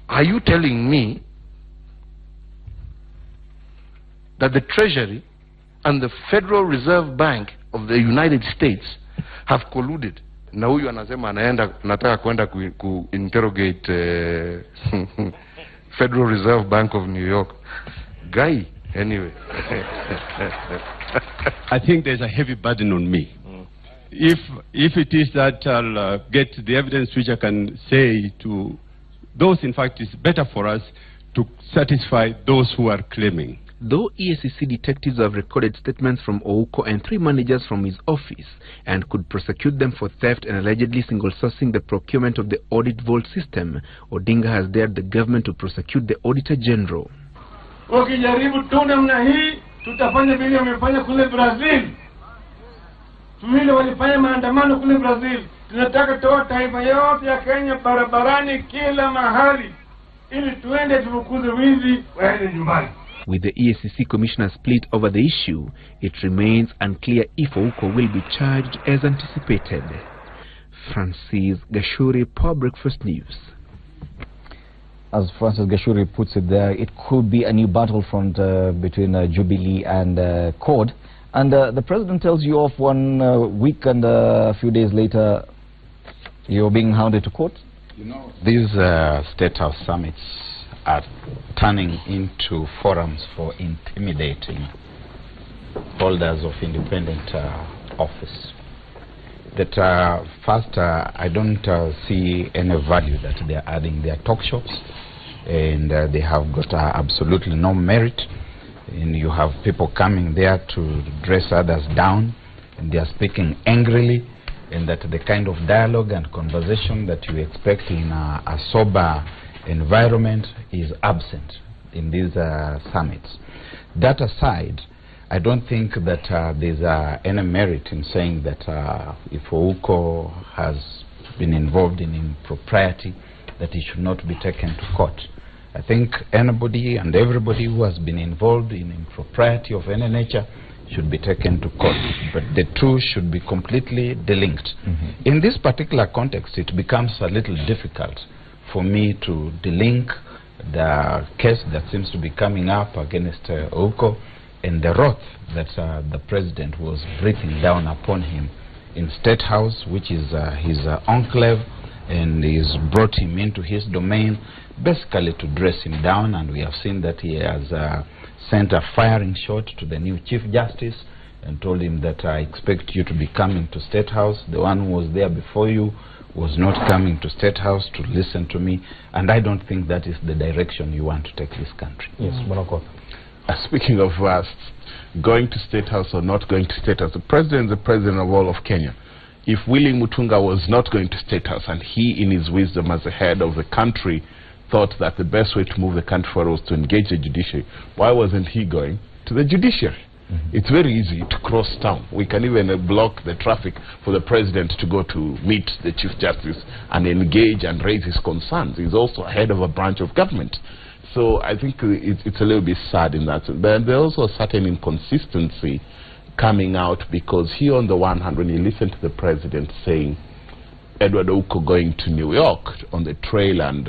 Are you telling me that the Treasury and the Federal Reserve Bank of the United States have colluded? Na huyu anasema nataka kwenda ku interrogate Federal Reserve Bank of New York. Guy, anyway. I think there's a heavy burden on me. If it is that I'll get the evidence which I can say to those, in fact, it's better for us to satisfy those who are claiming. Though EACC detectives have recorded statements from Ouko and 3 managers from his office and could prosecute them for theft and allegedly single-sourcing the procurement of the audit vault system, Odinga has dared the government to prosecute the Auditor General. Wakijaribu tu namna hii, tutafanya vile wamefanya kule Brazil. Vile walifanya maandamano kule Brazil. Tunataka toa taifa yote ya Kenya barabarani kila mahali ili tuende tufukuze wizi waende nyumbani. With the EACC commissioner split over the issue, it remains unclear if Ouko will be charged as anticipated. Francis Gashuri, Power Breakfast News. As Francis Gashuri puts it there, it could be a new battlefront between Jubilee and CORD. And the president tells you off 1 week and a few days later, you're being hounded to court? You know, these State House summits are turning into forums for intimidating holders of independent office. That first, I don't see any value that they are adding. Their talk shops, and they have got absolutely no merit. And you have people coming there to dress others down, and they are speaking angrily, and that the kind of dialogue and conversation that you expect in a sober environment is absent in these summits. That aside, I don't think that there's any merit in saying that if Ouko has been involved in impropriety, that he should not be taken to court. I think anybody and everybody who has been involved in impropriety of any nature should be taken to court, but the two should be completely delinked. In this particular context, it becomes a little difficult for me to delink the case that seems to be coming up against Ouko and the wrath that the president was breathing down upon him in State House, which is his enclave, and he's brought him into his domain basically to dress him down. And we have seen that he has sent a firing shot to the new Chief Justice and told him that I expect you to be coming to State House. The one who was there before you was not coming to State House to listen to me, and I don't think that is the direction you want to take this country. Yes, Monoko. Speaking of going to State House or not going to State House, the president is the president of all of Kenya. If Willie Mutunga was not going to State House, and he in his wisdom as the head of the country thought that the best way to move the country forward was to engage the judiciary, why wasn't he going to the judiciary? It's very easy to cross town. We can even block the traffic for the president to go to meet the Chief Justice and engage and raise his concerns. He's also head of a branch of government. So I think it's a little bit sad in that. But there's also a certain inconsistency coming out, because here on the one hand, when you listen to the president saying Edward Ouko going to New York on the trail and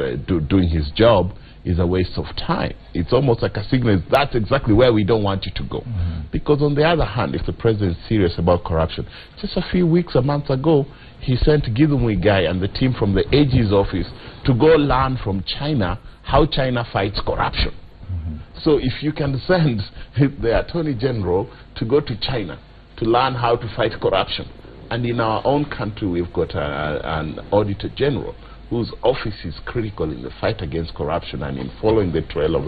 doing his job is a waste of time. It's almost like a signal, that's exactly where we don't want you to go. Because on the other hand, if the president is serious about corruption, just a few weeks, a month ago, he sent Gideon Muigai and the team from the AG's office to go learn from China how China fights corruption. So if you can send the Attorney General to go to China to learn how to fight corruption, and in our own country we've got an Auditor General whose office is critical in the fight against corruption and in following the trail of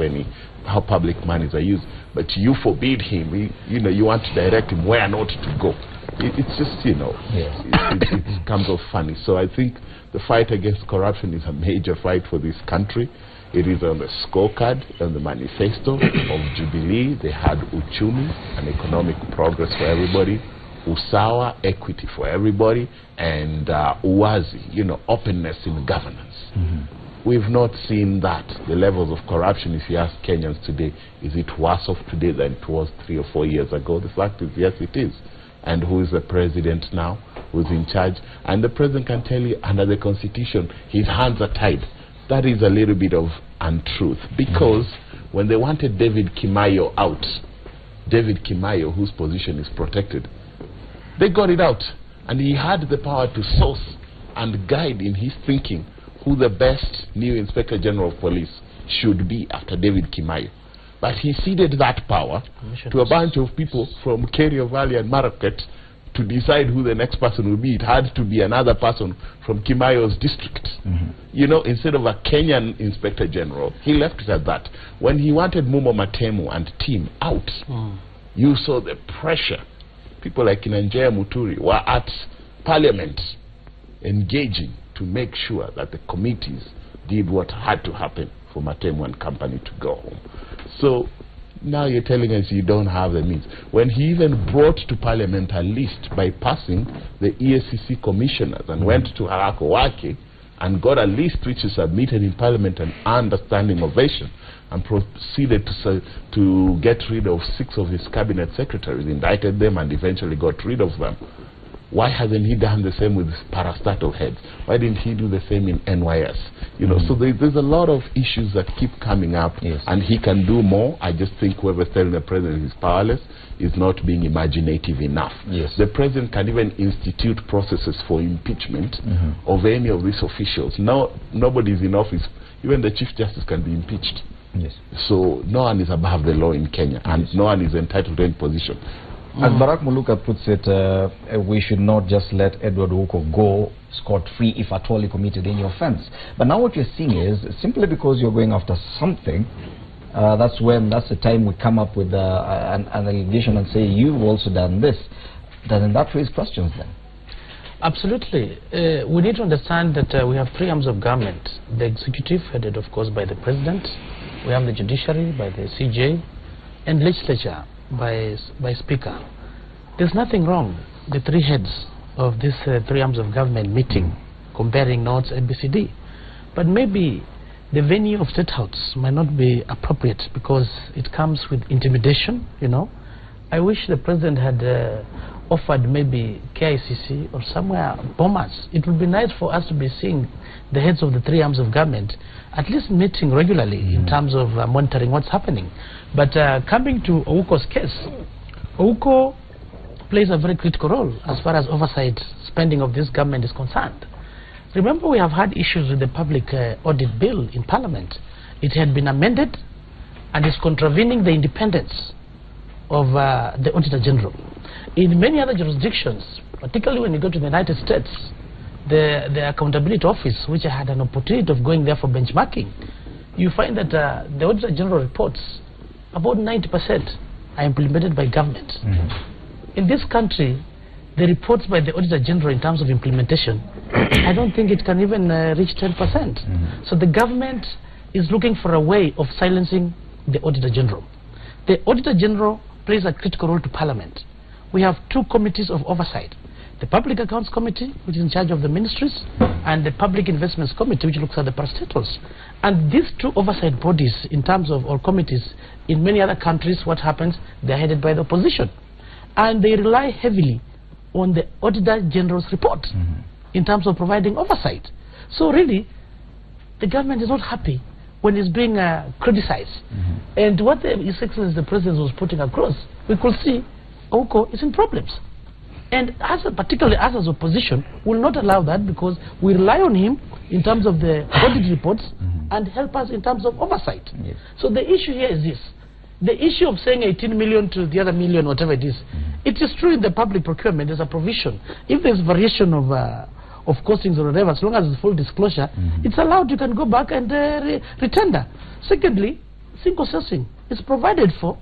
how public monies are used, but you forbid him, you want to direct him where not to go. It's just, it comes off funny. So I think the fight against corruption is a major fight for this country. It is on the scorecard, on the manifesto of Jubilee. They had Uchumi, an economic progress for everybody, Usawa, equity for everybody, and Uwazi, openness in governance. We've not seen that. The levels of corruption, if you ask Kenyans today, is it worse off today than it was 3 or 4 years ago? The fact is, yes, it is. And who is the president now? Who's in charge? And the president can tell you, under the Constitution, his hands are tied. that is a little bit of untruth, because when they wanted David Kimayo out, David Kimayo, whose position is protected, they got it out, and he had the power to source and guide in his thinking who the best new Inspector General of Police should be after David Kimayo. But he ceded that power to a bunch of people from Kerio Valley and Marakwet to decide who the next person will be. It had to be another person from Kimayo's district. You know, instead of a Kenyan Inspector General, he left it at that. When he wanted Mumo Matemu and team out, you saw the pressure. People like Kinanjaya Muturi were at Parliament engaging to make sure that the committees did what had to happen for Matemu and company to go home. So now you're telling us you don't have the means. When he even brought to Parliament a list by passing the EACC commissioners and went to Harako Wake and got a list which is submitted in Parliament and earned a standing ovation, and proceeded to get rid of 6 of his cabinet secretaries, indicted them and eventually got rid of them. Why hasn't he done the same with parastatal heads? Why didn't he do the same in NYS? You know, so there's a lot of issues that keep coming up, and he can do more. I just think whoever's telling the president he's powerless is not being imaginative enough. The president can even institute processes for impeachment of any of these officials. Now, nobody's in office. Even the Chief Justice can be impeached. So no one is above the law in Kenya, and no one is entitled to any position. As Barack Muluka puts it, we should not just let Edward Ouko go scot-free if at all he committed any offense. But now what you're seeing is, simply because you're going after something, that's the time we come up with an allegation and say, you've also done this. Doesn't that raise questions then? Absolutely. We need to understand that we have 3 arms of government. The executive, headed of course by the president. We have the judiciary by the CJ, and legislature by speaker. There's nothing wrong, the 3 heads of these 3 arms of government meeting, comparing notes ABCD. But maybe the venue of State House might not be appropriate because it comes with intimidation, you know. I wish the president had offered maybe KICC or somewhere Bomas. It would be nice for us to be seeing the heads of the 3 arms of government at least meeting regularly in terms of monitoring what's happening. But coming to Ouko's case, Ouko plays a very critical role as far as oversight spending of this government is concerned. Remember, we have had issues with the public audit bill in Parliament. It had been amended and is contravening the independence of the Auditor General. In many other jurisdictions, particularly when you go to the United States, the Accountability Office, which I had an opportunity of going there for benchmarking, you find that the Auditor General reports, about 90% are implemented by government. In this country, the reports by the Auditor General in terms of implementation, I don't think it can even reach 10%. So the government is looking for a way of silencing the Auditor General. The Auditor General plays a critical role to Parliament. We have 2 committees of oversight. The Public Accounts Committee, which is in charge of the ministries, and the Public Investments Committee, which looks at the parastatals. And these 2 oversight bodies, in terms of, or committees, in many other countries, what happens, they're headed by the opposition. And they rely heavily on the Auditor General's report in terms of providing oversight. So really, the government is not happy when it's being criticized. And what His Excellency the President was putting across, we could see Ouko is in problems. And particularly us as opposition, will not allow that, because we rely on him in terms of the audit reports and help us in terms of oversight. So the issue here is this. The issue of saying 18 million to the other million, whatever it is, it is true in the public procurement, there's a provision. If there's variation of costings or whatever, as long as it's full disclosure, it's allowed, you can go back and retender. Secondly, single sourcing is provided for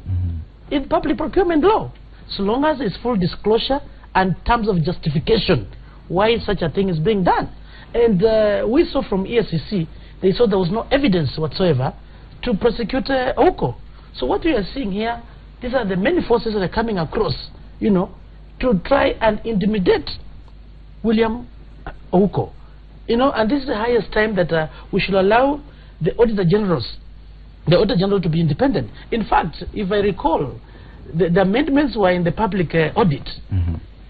in public procurement law, so long as it's full disclosure and terms of justification why such a thing is being done. And we saw from EACC, they saw there was no evidence whatsoever to prosecute Ouko. So what we are seeing here, these are the many forces that are coming across, you know, to try and intimidate William Ouko. You know, and this is the highest time that we should allow the Auditor General to be independent. In fact, if I recall, the amendments were in the public audit.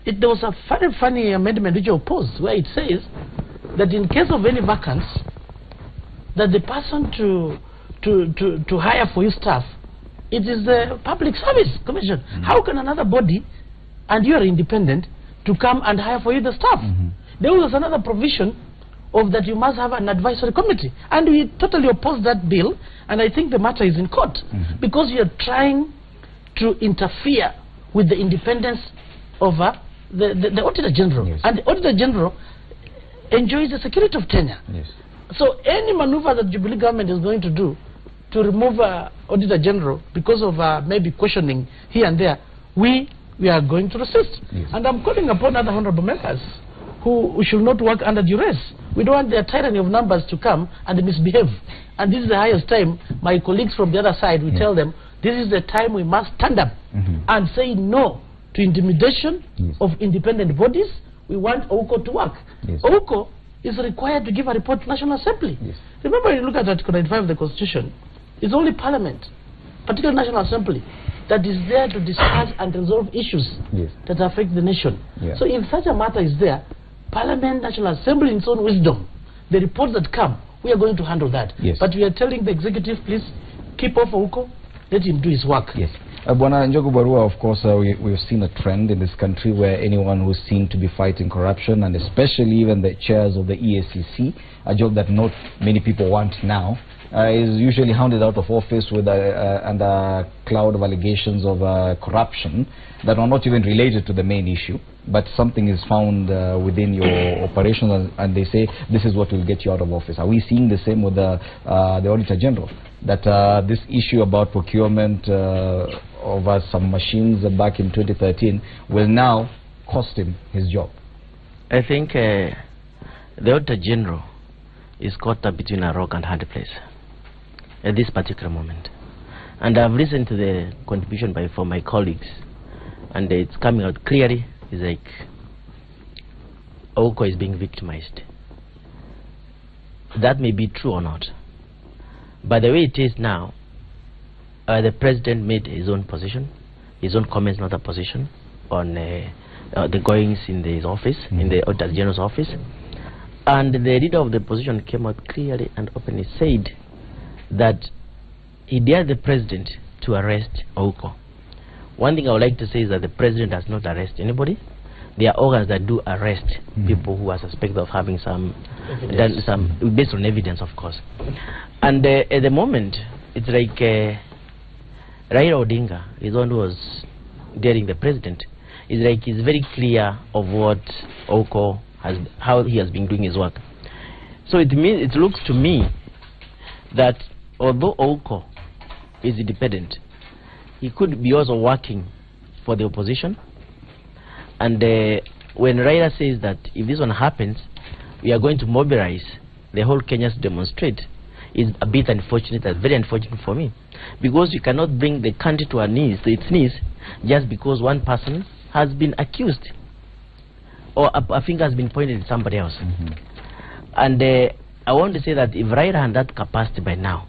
There was a very funny amendment which I opposed, where it says that in case of any vacance, that the person to hire for you staff, it is the Public Service Commission. How can another body, and you are independent, to come and hire for you the staff? There was another provision of that you must have an advisory committee, and we totally oppose that bill, and I think the matter is in court because you are trying to interfere with the independence of the Auditor General, and the Auditor General enjoys the security of tenure. So any maneuver that Jubilee government is going to do to remove Auditor General because of maybe questioning here and there, we are going to resist. And I'm calling upon other honorable members who should not work under duress. We don't want their tyranny of numbers to come and misbehave. And this is the highest time. My colleagues from the other side, we tell them, this is the time we must stand up and say no to intimidation of independent bodies. We want OUCO to work. OUCO is required to give a report to National Assembly. Remember, you look at Article 95 of the Constitution, it's only Parliament, particularly National Assembly, that is there to discuss and resolve issues that affect the nation. So if such a matter is there, Parliament, National Assembly, in its own wisdom, the reports that come, we are going to handle that. But we are telling the executive, please keep off OUCO, let him do his work. Bwana Njogu Barua, of course, we've seen a trend in this country where anyone who's seen to be fighting corruption, and especially even the chairs of the EACC, a job that not many people want now, is usually hounded out of office with under a cloud of allegations of corruption that are not even related to the main issue, but something is found within your operation, and they say this is what will get you out of office. Are we seeing the same with the Auditor General, that this issue about procurement of some machines back in 2013 will now cost him his job? I think the Auditor General is caught up between a rock and hard place at this particular moment. And I've listened to the contribution from my colleagues, and it's coming out clearly. It's like OUCO is being victimized. That may be true or not. But the way it is now, the president made his own position, his own comments, not a position, on the goings in his office, in the Auditor General's office. And the leader of the opposition came out clearly and openly said that he dared the president to arrest OUCO. One thing I would like to say is that the president does not arrest anybody. There are organs that do arrest people who are suspected of having some based on evidence, of course. And at the moment, it's like Raila Odinga is one who was daring the president. It's like he's very clear of what OUCO has, how he has been doing his work. So it looks to me that although OUCO is independent, he could be also working for the opposition. And when Raila says that if this one happens, we are going to mobilize the whole Kenya to demonstrate, is a bit unfortunate, very unfortunate for me, because you cannot bring the country to its knees just because one person has been accused or a finger has been pointed at somebody else. And I want to say that if Raila had that capacity by now,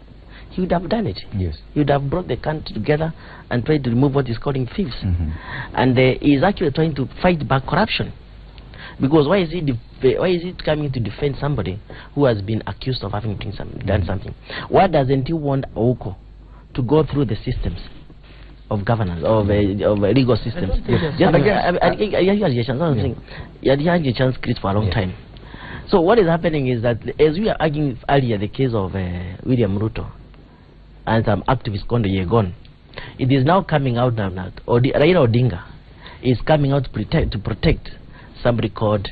he would have done it. He would have brought the country together and tried to remove what he's calling thieves. And he's actually trying to fight back corruption. Because why is he coming to defend somebody who has been accused of having done something? Why doesn't he want OUCO to go through the systems of governance, of legal systems? Just again, you had your chance for a long time. So what is happening is that, as we are arguing earlier, the case of William Ruto and some activists called Yegon, it is now coming out now that Raila Odinga is coming out to protect somebody called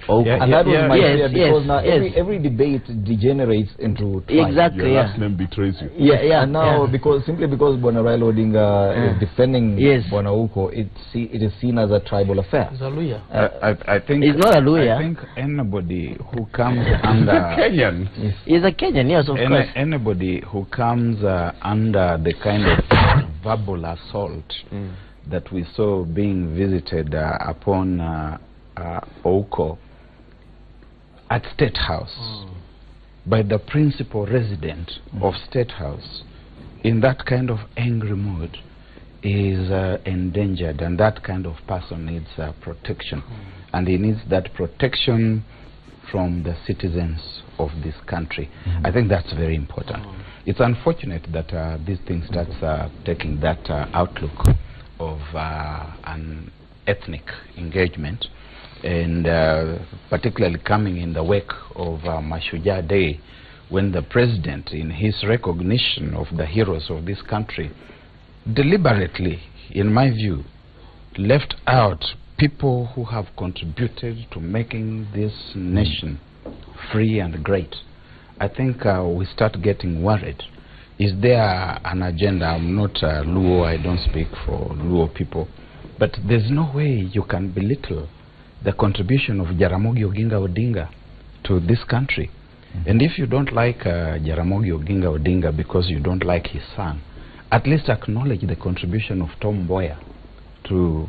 OUCO. And that was my fear, because now every debate degenerates into trial. Your last name betrays you. And now, simply because Bwana Raila Odinga is defending Bwana OUCO, it is seen as a tribal affair. It's a lawyer. I think it's not a lawyer. I think anybody who comes under Kenyan. He's a Kenyan, yes, of course. Anybody who comes under the kind of verbal assault that we saw being visited upon OUCO at State House by the principal resident of State House in that kind of angry mood is endangered, and that kind of person needs protection, and he needs that protection from the citizens of this country. I think that's very important. It's unfortunate that these things start taking that outlook of an ethnic engagement, and particularly coming in the wake of Mashujaa Day, when the president, in his recognition of the heroes of this country, deliberately, in my view, left out people who have contributed to making this nation free and great. I think we start getting worried. Is there an agenda? I'm not Luo, I don't speak for Luo people, but there's no way you can belittle the contribution of Jaramogi Oginga Odinga to this country. And if you don't like Jaramogi Oginga Odinga because you don't like his son, at least acknowledge the contribution of Tom Mboya to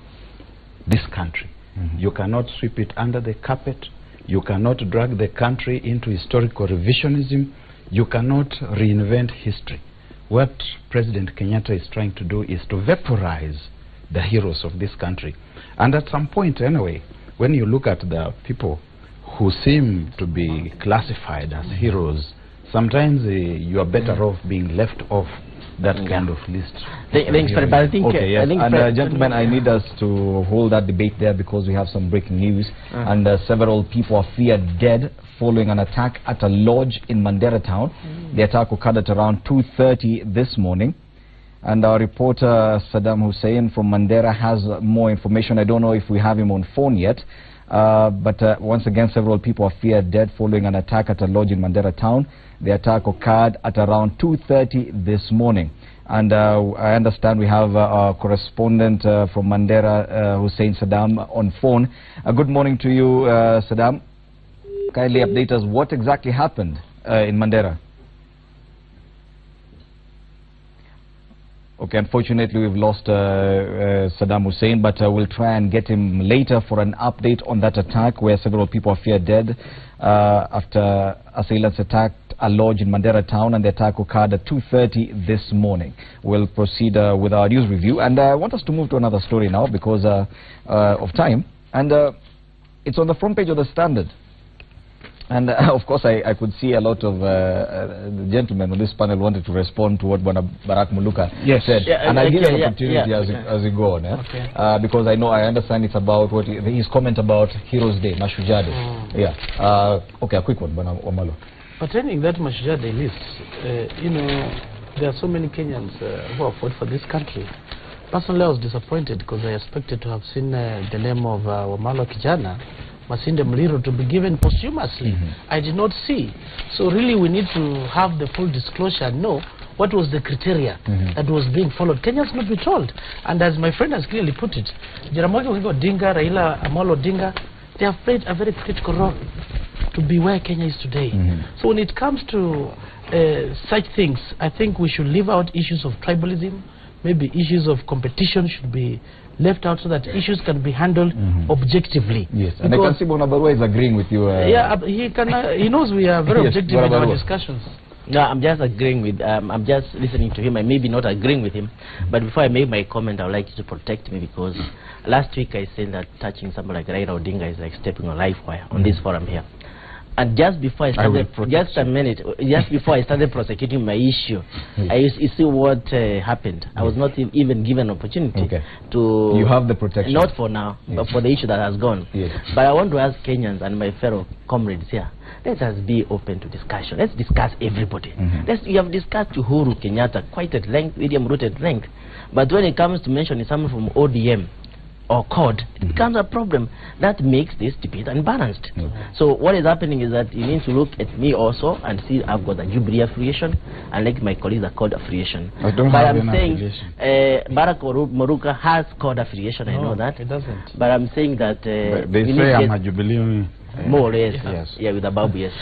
this country. You cannot sweep it under the carpet. You cannot drag the country into historical revisionism. You cannot reinvent history. What President Kenyatta is trying to do is to vaporize the heroes of this country. And at some point anyway, when you look at the people who seem to be classified as heroes, sometimes you are better off being left off that kind of list. Thanks, Fred, but I think, okay, yes. And gentlemen, I need us to hold that debate there because we have some breaking news. And several people are feared dead following an attack at a lodge in Mandera town. The attack occurred at around 2:30 this morning. And our reporter Saddam Hussein from Mandera has more information. I don't know if we have him on phone yet. But once again, several people are feared dead following an attack at a lodge in Mandera town. The attack occurred at around 2:30 this morning. And I understand we have our correspondent from Mandera, Hussein Saddam, on phone. Good morning to you, Saddam. Kindly update us what exactly happened in Mandera. Okay, unfortunately we've lost Saddam Hussein, but we'll try and get him later for an update on that attack where several people are feared dead after assailants attacked a lodge in Mandera town, and the attack occurred at 2:30 this morning. We'll proceed with our news review, and I want us to move to another story now because of time, and it's on the front page of the Standard. And of course, I could see a lot of the gentlemen on this panel wanted to respond to what Barack Muluka said. Yeah, and I give an opportunity as we go on, because I understand it's about what his comment about Heroes Day, Mashujaa Day. Yeah. Okay, a quick one, Bwana Wamalo. Pertaining that Mashujaa Day list, you know, there are so many Kenyans who have fought for this country. Personally, I was disappointed because I expected to have seen the name of Wamalo Kijana Masinde Muliro to be given posthumously. I did not see. So really we need to have the full disclosure and know what was the criteria that was being followed. Kenyans not be told. And as my friend has clearly put it, Jaramogi Oginga Odinga, Raila Amolo Odinga, they have played a very critical role to be where Kenya is today. So when it comes to such things, I think we should leave out issues of tribalism. Maybe issues of competition should be left out so that issues can be handled objectively. Yes, and I can see Bonabarwa is agreeing with you. Yeah, he knows we are very objective in our discussions. No, I'm just agreeing with, I'm just listening to him. I may be not agreeing with him, but before I make my comment, I would like you to protect me because last week I said that touching someone like Raila Odinga is like stepping on live wire on this forum here. And just before I started, just before I started prosecuting my issue, you see what happened. I was not even given an opportunity to... You have the protection. Not for now, but for the issue that has gone. But I want to ask Kenyans and my fellow comrades here, let us be open to discussion. Let's discuss everybody. You have discussed Uhuru Kenyatta quite at length, William Ruto at length. But when it comes to mentioning someone from ODM, or COD, it becomes a problem that makes this debate unbalanced. So what is happening is that you need to look at me also and see I've got a Jubilee affiliation and like my colleagues a COD affiliation. I don't have an affiliation. Barack Moruka has COD affiliation, I know that. It doesn't. But I'm saying that they say I'm a Jubilee. More or less, yeah, with a Babu, yes.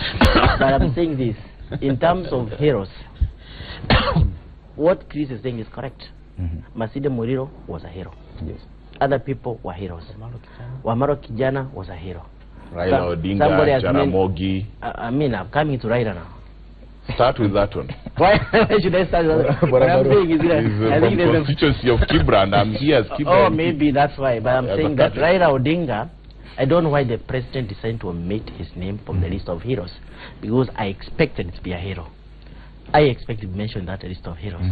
But I'm saying this, in terms of heroes, what Chris is saying is correct. Masinde Muliro was a hero. Yes. Other people were heroes. Wamalo Kijana was a hero. Raila Odinga, Jaramogi. I mean, I'm coming to Raila now. Start with that one. Why should I start with that one? What I'm saying is I think there's a constituency of Kibra, and I'm here as Kibra. Oh, maybe that's why. But I'm saying that Raila Odinga I don't know why the president decided to omit his name from the list of heroes, because I expected it to be a hero. I expected to mention that list of heroes.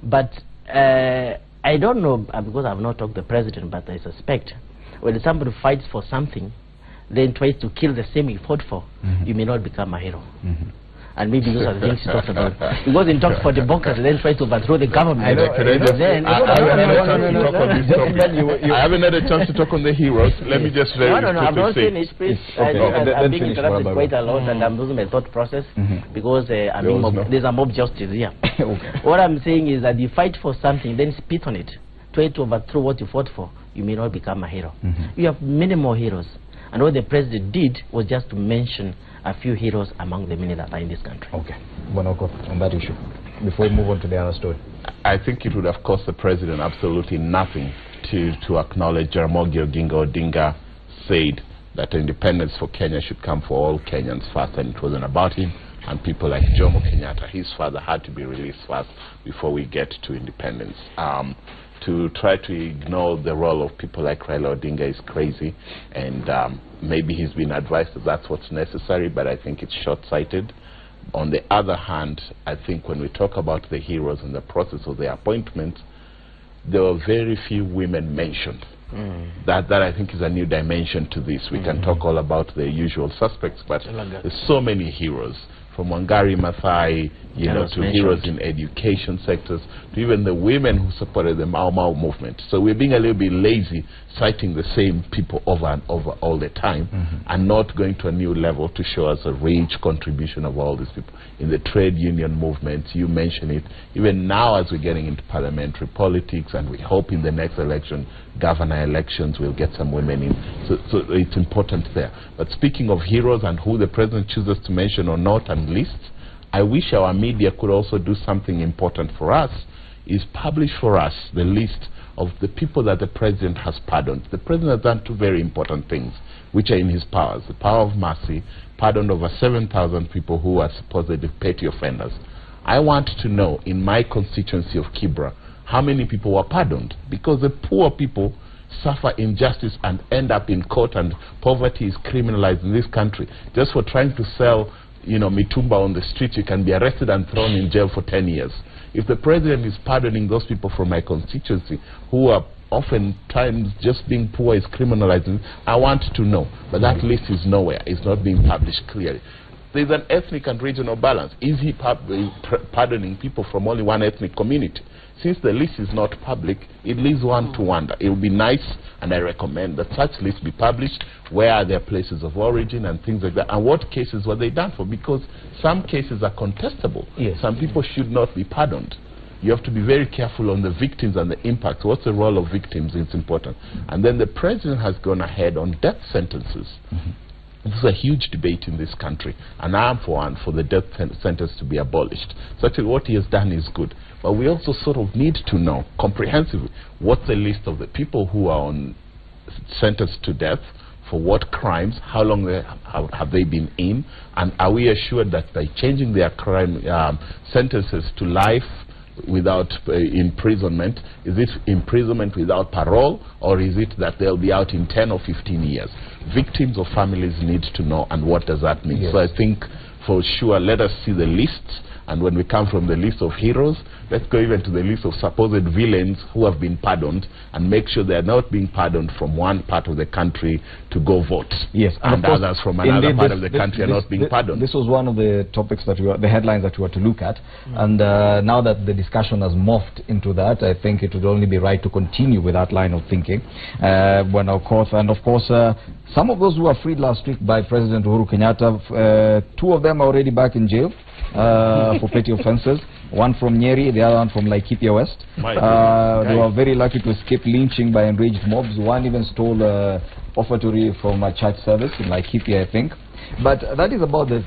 But I don't know, because I've not talked to the president, but I suspect when somebody fights for something, then tries to kill the same he fought for, you may not become a hero. And maybe those are the things he talks about. Because in talks for democracy, then tries to overthrow the government. I haven't had a chance to talk on the heroes. Let me just very quickly I'm not say. finished, please. I'm being interrupted quite a lot, and I'm losing my thought process because there's a mob justice here. What I'm saying is that you fight for something, then spit on it, try to overthrow what you fought for, you may not become a hero. You have many more heroes. And what the president did was just to mention a few heroes among the many that are in this country. Okay. Bonoko, on that issue, before we move on to the other story. I think it would have cost the president absolutely nothing to acknowledge Jaramogi Oginga Odinga said that independence for Kenya should come for all Kenyans first, and it wasn't about him. And people like Jomo Kenyatta, his father, had to be released first before we get to independence. To try to ignore the role of people like Raila Odinga is crazy, and maybe he's been advised that that's what's necessary, but I think it's short-sighted. On the other hand, I think when we talk about the heroes and the process of their appointment, there were very few women mentioned. That I think is a new dimension to this. We can talk all about the usual suspects, but there's so many heroes. From Wangari Maathai, to heroes in education sectors, to even the women who supported the Mau Mau movement. So we're being a little bit lazy, citing the same people over and over all the time, and not going to a new level to show us a rich contribution of all these people. In the trade union movement, you mentioned it. Even now, as we're getting into parliamentary politics, and we hope in the next election, governor elections, we'll get some women in. So it's important there. But speaking of heroes and who the president chooses to mention or not and lists, I wish our media could also do something important for us, is publish for us the list of the people that the president has pardoned. The president has done two very important things, which are in his powers. The power of mercy, pardoned over 7,000 people who are supposedly petty offenders. I want to know, in my constituency of Kibra, how many people were pardoned, because the poor people suffer injustice and end up in court, and poverty is criminalized in this country. Just for trying to sell mitumba on the street, you can be arrested and thrown in jail for 10 years. If the president is pardoning those people from my constituency who are oftentimes just being poor is criminalizing, I want to know. But that list is nowhere. It's not being published clearly. There's an ethnic and regional balance. Is he pardoning people from only one ethnic community? Since the list is not public, it leaves one to wonder. It would be nice, and I recommend that such lists be published. Where are their places of origin and things like that, and what cases were they done for? Because some cases are contestable. Some people should not be pardoned. You have to be very careful on the victims and the impact. What's the role of victims? It's important. And then the president has gone ahead on death sentences. This is a huge debate in this country, and I am for one, for the death sentence to be abolished. So actually what he has done is good. But we also sort of need to know comprehensively what's the list of the people who are sentenced to death, for what crimes, how long have they been in, and are we assured that by changing their crime sentences to life without imprisonment, is it imprisonment without parole, or is it that they'll be out in 10 or 15 years? Victims or families need to know, and what does that mean? So I think for sure, let us see the lists, and when we come from the list of heroes, let's go even to the list of supposed villains who have been pardoned, and make sure they are not being pardoned from one part of the country to go vote. And others from another part of the country are not being pardoned. This was one of the topics that the headlines that we were to look at, and now that the discussion has morphed into that, I think it would only be right to continue with that line of thinking. When of course, some of those who were freed last week by President Uhuru Kenyatta, two of them are already back in jail for petty offences. One from Nyeri, the other one from Laikipia West. They were very lucky to escape lynching by enraged mobs. One even stole offertory from a church service in Laikipia, I think. But that is about the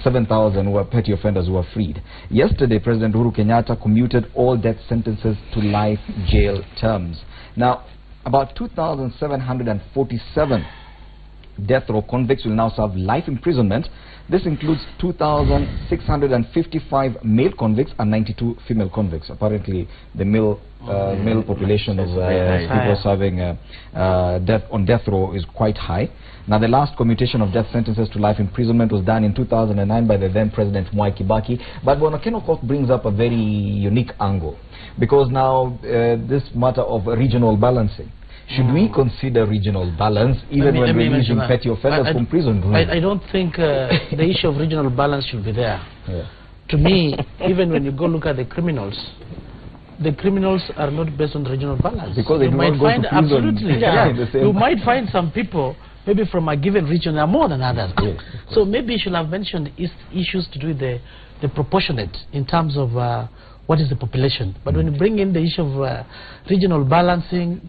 7,000 who were petty offenders who were freed. Yesterday, President Uhuru Kenyatta commuted all death sentences to life jail terms. Now, about 2,747 death row convicts will now serve life imprisonment. This includes 2,655 male convicts and 92 female convicts. Apparently, the male population of people serving on death row is quite high. Now, the last commutation of death sentences to life imprisonment was done in 2009 by the then President Mwai Kibaki. But Bwana Kenokok brings up a very unique angle, because now this matter of regional balancing. Should we consider regional balance even when releasing petty offenders from prison? I don't think the issue of regional balance should be there. Yeah. To me, even when you go look at the criminals are not based on regional balance. Because you might find absolutely, you might find some people maybe from a given region are more than others. Yeah, so maybe you should have mentioned issues to do with the proportionate in terms of what is the population. But when you bring in the issue of regional balancing,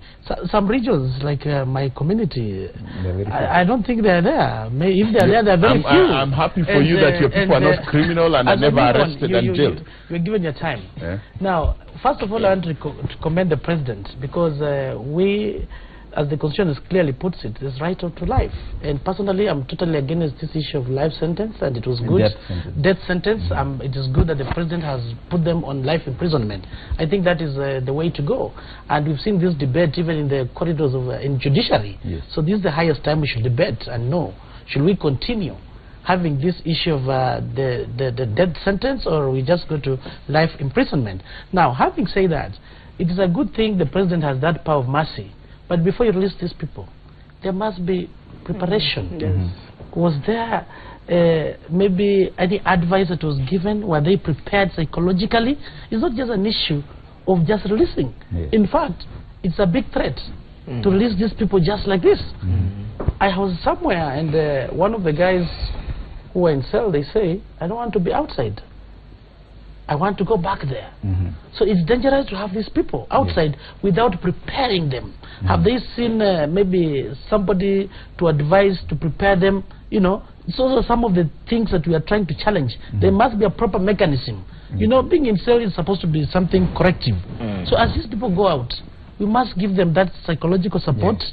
some regions like my community, I don't think they're there. If they're there, they're very few. I'm happy for you that your people are not criminal and are never arrested and jailed. You're given your time. Yeah. Now, first of all, I want to commend the president, because we, as the Constitution clearly puts it, is right to life. And personally, I'm totally against this issue of life sentence, and it was good. Death sentence. It is good that the president has put them on life imprisonment. I think that is the way to go. And we've seen this debate even in the corridors of in judiciary. Yes. So this is the highest time we should debate and know, should we continue having this issue of the death sentence, or we just go to life imprisonment? Now, having said that, it is a good thing the president has that power of mercy. But before you release these people, there must be preparation. Was there maybe any advice that was given? Were they prepared psychologically? It's not just an issue of just releasing. In fact, it's a big threat to release these people just like this. I was somewhere, and one of the guys who were in cell, they say, I don't want to be outside. I want to go back there. So it's dangerous to have these people outside without preparing them. Have they seen maybe somebody to advise, to prepare them? You know, so those are some of the things that we are trying to challenge. There must be a proper mechanism. You know, being in cell is supposed to be something corrective. So as these people go out, we must give them that psychological support,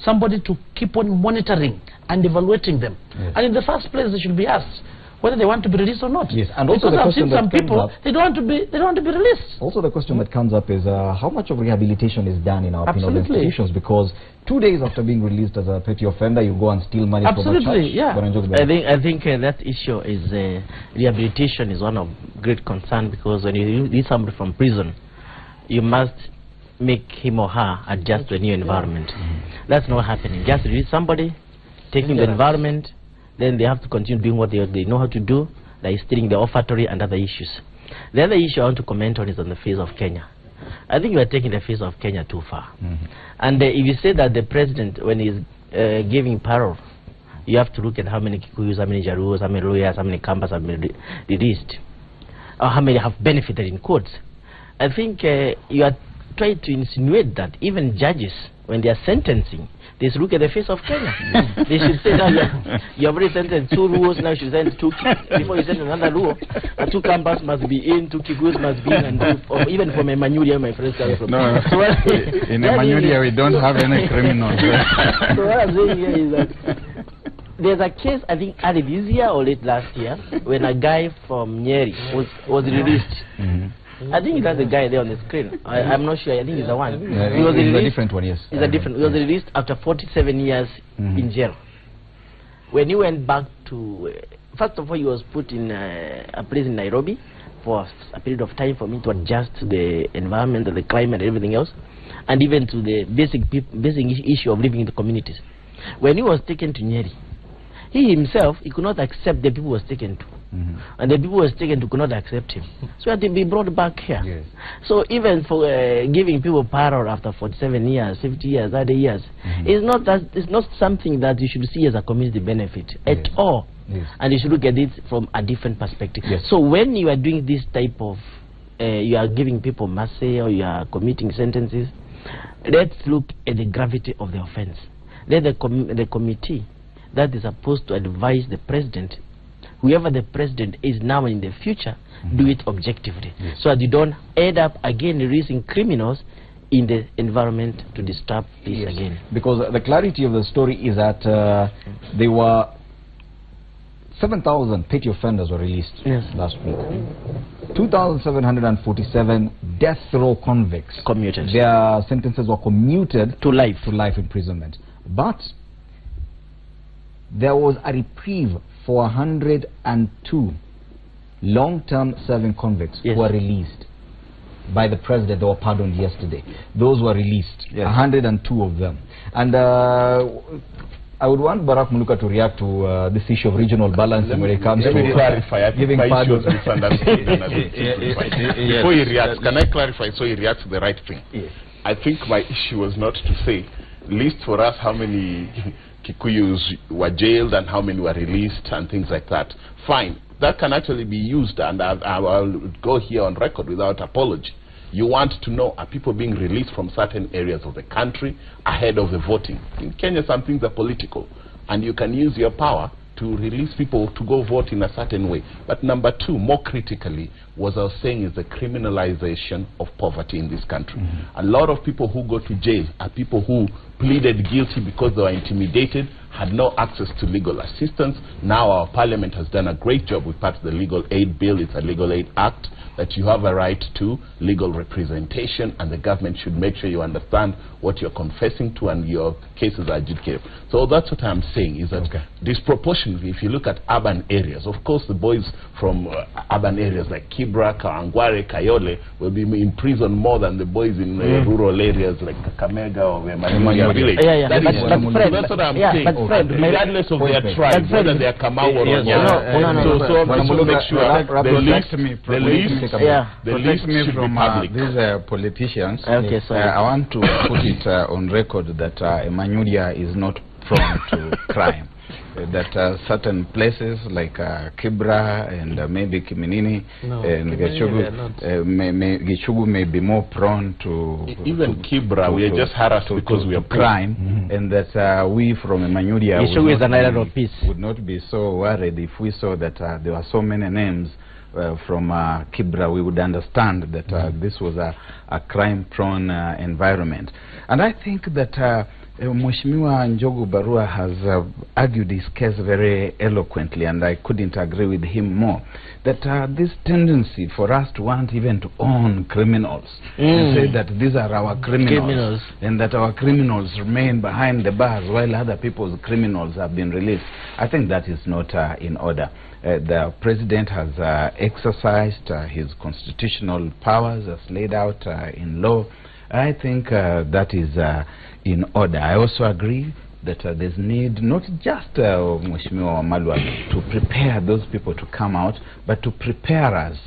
somebody to keep on monitoring and evaluating them. And in the first place, they should be asked whether they want to be released or not. Yes, and also because I've seen some people, they don't want to be released. Also, the question that comes up is how much of rehabilitation is done in our penal institutions? Because 2 days after being released as a petty offender, you go and steal money from a church. I think that issue is rehabilitation is one of great concern, because when you release somebody from prison, you must make him or her adjust to a new environment. That's not happening. Just release somebody, taking the environment, then they have to continue doing what they know how to do, like stealing the offertory and other issues. The other issue I want to comment on is on the face of Kenya. I think you are taking the face of Kenya too far. And if you say that the president, when he's giving parole, you have to look at how many Kikuyus, how many Jaruos, how many lawyers, how many Kambas have been released, or how many have benefited in courts. I think you are trying to insinuate that even judges, when they are sentencing, they should look at the face of Kenya. They should say that you have already sentenced 2 Ruos, now you should send 2 before you send another Ruo. 2 Kambas must be in, 2 Kikuyus must be in, and even from Emmanuel, my friends come from. No, so in Emmanuel we don't have any criminals. So what I'm saying here is that there's a case, I think early this year or late last year, when a guy from Nyeri was released. I think that's the guy there on the screen. I'm not sure. I think he's the one. He was released. A different one, yes. He's a different. He was released after 47 years in jail. When he went back to, first of all, he was put in a place in Nairobi for a period of time for me to adjust to the environment, the climate, and everything else, and even to the basic issue of living in the communities. When he was taken to Nyeri, he himself, he could not accept the people he was taken to. And the people who was taken to could not accept him. So he had to be brought back here. So even for giving people parole after 47 years, 50 years, 30 years, it's not something that you should see as a community benefit at all. And you should look at it from a different perspective. So when you are doing this type of, you are giving people mercy or you are committing sentences, let's look at the gravity of the offense. Let the committee that is supposed to advise the president, whoever the president is now and in the future, do it objectively. So that you don't end up again releasing criminals in the environment to disturb peace again. Because the clarity of the story is that there were 7,000 petty offenders were released last week. 2,747 death row convicts Commuted. Their sentences were commuted to life imprisonment. But there was a reprieve for 102 long-term serving convicts who were released by the president. They were pardoned yesterday. Those were released, 102 of them. And I would want Barack Muluka to react to this issue of regional balance when it comes to clarify. giving pardons. Before he reacts, can I clarify so he reacts to the right thing? Yes. I think my issue was not to say, list for us how many Kikuyus were jailed and how many were released and things like that. Fine. That can actually be used, and I'll go here on record without apology. You want to know, are people being released from certain areas of the country ahead of the voting? In Kenya, some things are political, and you can use your power to release people to go vote in a certain way. But number two, more critically, what I was saying is the criminalization of poverty in this country. A lot of people who go to jail are people who pleaded guilty because they were intimidated, had no access to legal assistance. Now our parliament has done a great job with part of the Legal Aid Bill. It's a Legal Aid Act that you have a right to legal representation, and the government should make sure you understand what you're confessing to and your cases are adjudicated. So that's what I'm saying, is that disproportionately, if you look at urban areas, of course the boys from urban areas like Kibra, Kawangware, Kayole will be in prison more than the boys in rural areas like Kakamega or Manyuya village. That's what I'm saying. Regardless of their tribe, whether they are Kamau or so make sure the list should be public. These politicians, Okay, sorry. I want to put it on record that Emmanuel is not prone to crime. That certain places like Kibra and maybe Kiminini and Gichugu may be more prone to even Kibra. We are just harassed because we are crime, and that we from Emmanuel Gichugu is an island of peace. Would not be so worried if we saw that there were so many names from Kibra. We would understand that this was a crime-prone environment. And I think that Mheshimiwa Njogu Barua has argued his case very eloquently, and I couldn't agree with him more. That this tendency for us to want even to own criminals and say that these are our criminals, and that our criminals remain behind the bars while other people's criminals have been released, I think that is not in order. The president has exercised his constitutional powers as laid out in law. I think that is in order. I also agree that there's need not just Mheshimiwa Wamalwa to prepare those people to come out, but to prepare us